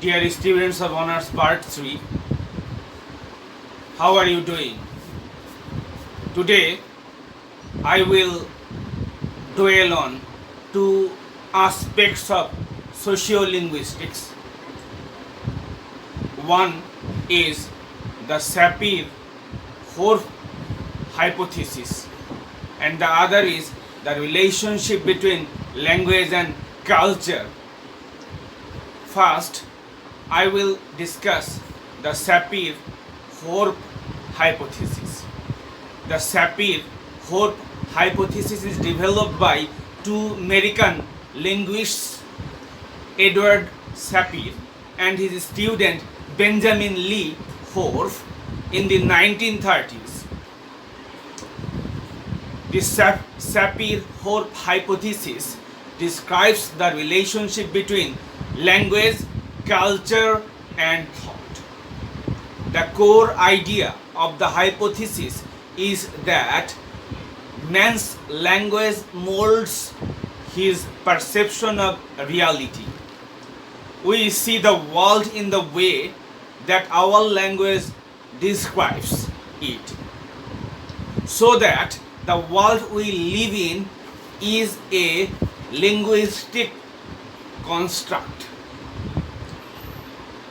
Dear students of Honors Part 3, how are you doing? Today I will dwell on two aspects of sociolinguistics. One is the Sapir-Whorf hypothesis, and the other is the relationship between language and culture. First, I will discuss the Sapir-Whorf hypothesis. The Sapir-Whorf hypothesis is developed by two American linguists, Edward Sapir and his student Benjamin Lee Whorf, in the 1930s. The Sapir-Whorf hypothesis describes the relationship between language, culture, and thought. The core idea of the hypothesis is that man's language molds his perception of reality. We see the world in the way that our language describes it, so that the world we live in is a linguistic construct.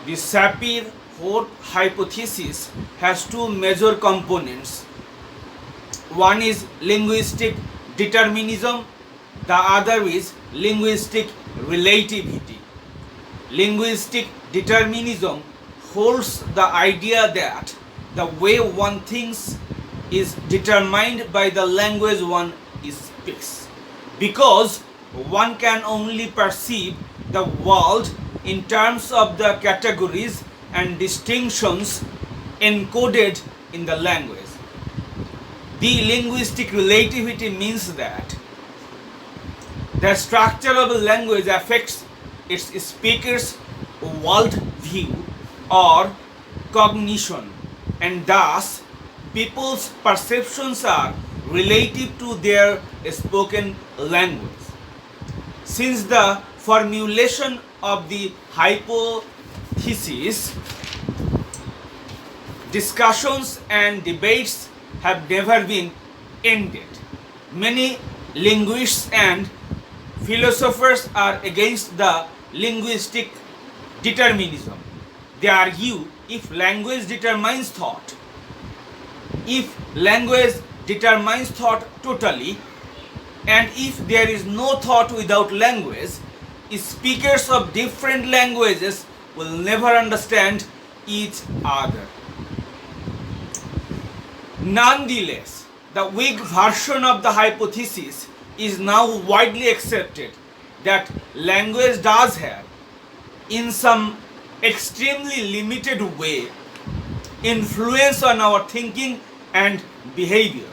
The Sapir-Whorf hypothesis has two major components. One is linguistic determinism, the other is linguistic relativity. Linguistic determinism holds the idea that the way one thinks is determined by the language one speaks, because one can only perceive the world in terms of the categories and distinctions encoded in the language. The linguistic relativity means that the structure of a language affects its speaker's world view or cognition, and thus people's perceptions are relative to their spoken language. Since the formulation of the hypothesis, discussions and debates have never been ended. Many linguists and philosophers are against the linguistic determinism. They argue if language determines thought, totally, and if there is no thought without language, speakers of different languages will never understand each other. Nonetheless, the weak version of the hypothesis is now widely accepted that language does have, in some extremely limited way, influence on our thinking and behavior.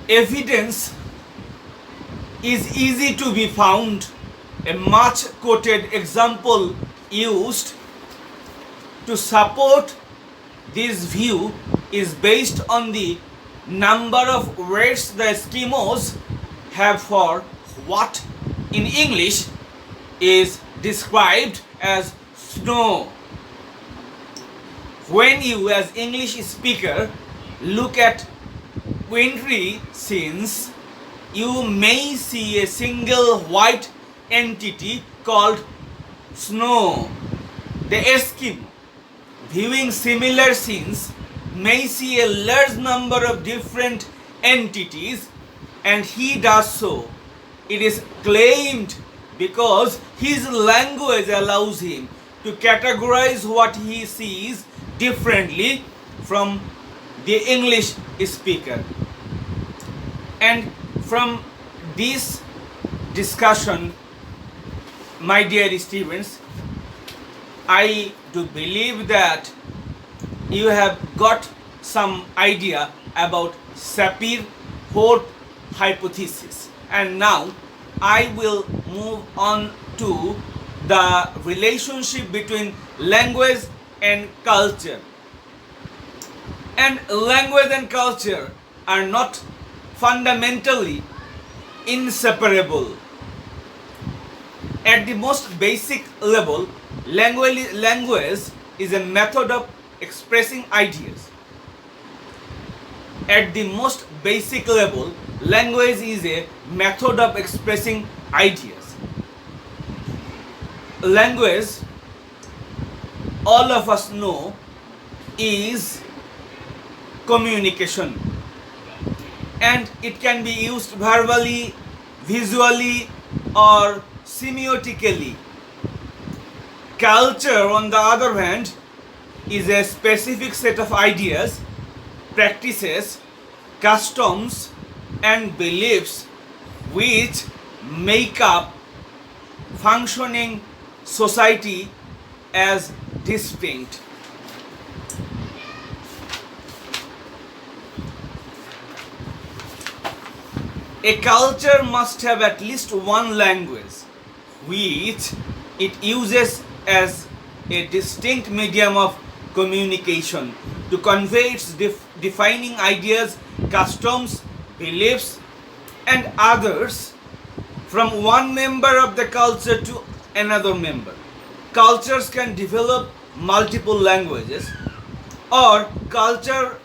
Evidence is easy to be found. A much quoted example used to support this view is based on the number of words the Eskimos have for what in English is described as snow. When you as English speaker look at wintry scenes, you may see a single white entity called snow. The Eskimo, viewing similar scenes, may see a large number of different entities, and he does so, it is claimed, because his language allows him to categorize what he sees differently from the English speaker. And from this discussion, my dear students, I do believe that you have got some idea about Sapir-Whorf hypothesis. And now I will move on to the relationship between language and culture. And language and culture are not fundamentally inseparable. At the most basic level, language is a method of expressing ideas. At the most basic level, language is a method of expressing ideas. Language, all of us know, is communication, and it can be used verbally, visually, or semiotically. Culture, on the other hand, is a specific set of ideas, practices, customs, and beliefs which make up functioning society as distinct. A culture must have at least one language which it uses as a distinct medium of communication to convey its defining ideas, customs, beliefs, and others from one member of the culture to another member. Cultures can develop multiple languages, or culture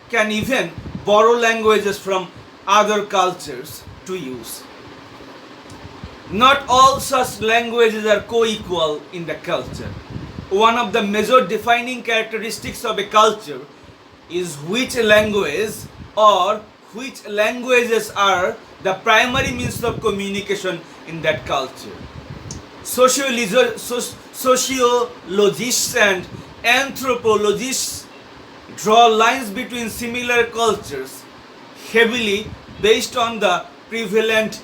can even borrow languages from other cultures to use. Not all such languages are co-equal in the culture. One of the major defining characteristics of a culture is which language or which languages are the primary means of communication in that culture. Sociologists and anthropologists draw lines between similar cultures heavily based on the prevalent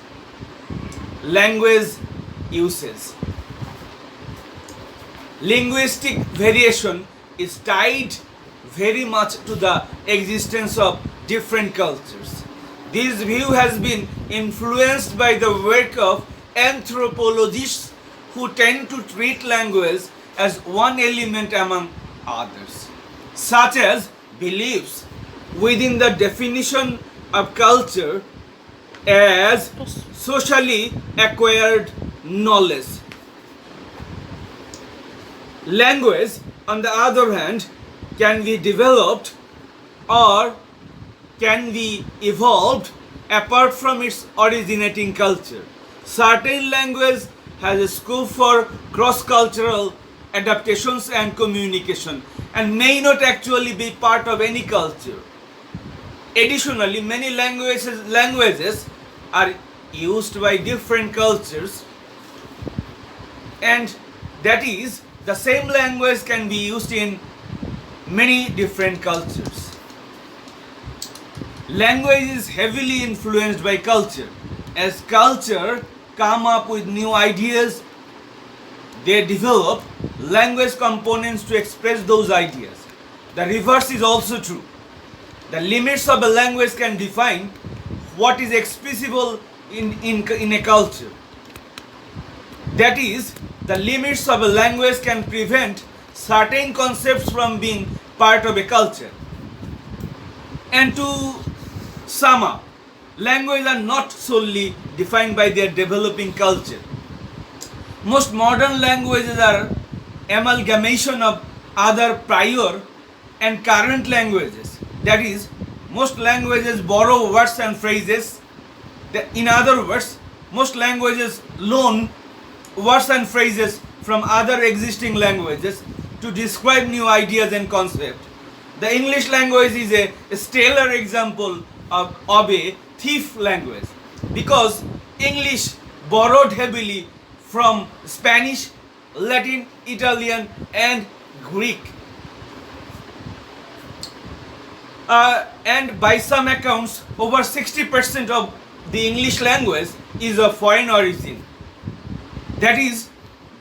language uses. Linguistic variation is tied very much to the existence of different cultures. This view has been influenced by the work of anthropologists who tend to treat language as one element among others, such as beliefs within the definition of culture as socially acquired knowledge. Language, on the other hand, can be developed or can be evolved apart from its originating culture. Certain language has a scope for cross-cultural adaptations and communication and may not actually be part of any culture. Additionally, many languages are used by different cultures, and that is, the same language can be used in many different cultures. Language is heavily influenced by culture. As culture come up with new ideas, they develop language components to express those ideas. The reverse is also true. The limits of a language can define what is expressible in a culture. That is, the limits of a language can prevent certain concepts from being part of a culture. And to sum up, languages are not solely defined by their developing culture. Most modern languages are amalgamation of other prior and current languages. That is, most languages borrow words and phrases. In other words, most languages loan words and phrases from other existing languages to describe new ideas and concepts. The English language is a stellar example of a thief language because English borrowed heavily from Spanish, Latin, Italian, and Greek. And by some accounts, over 60% of the English language is of foreign origin. That is,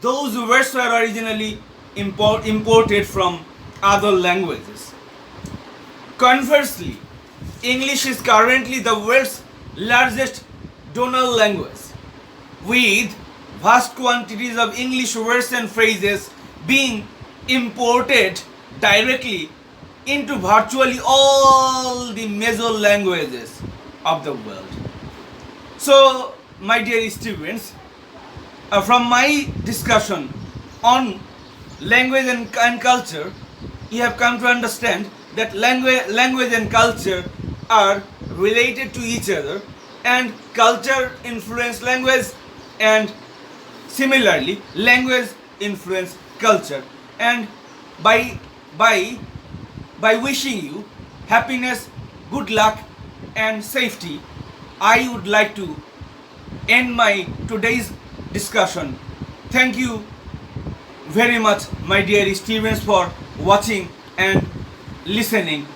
those words were originally imported from other languages. Conversely, English is currently the world's largest tonal language, with vast quantities of English words and phrases being imported directly into virtually all the major languages of the world. So, my dear students, from my discussion on language and culture, you have come to understand that language and culture are related to each other, and culture influence language, and similarly language influence culture. And by by by wishing you happiness, good luck and safety, I would like to end my today's discussion. Thank you very much, my dear students, for watching and listening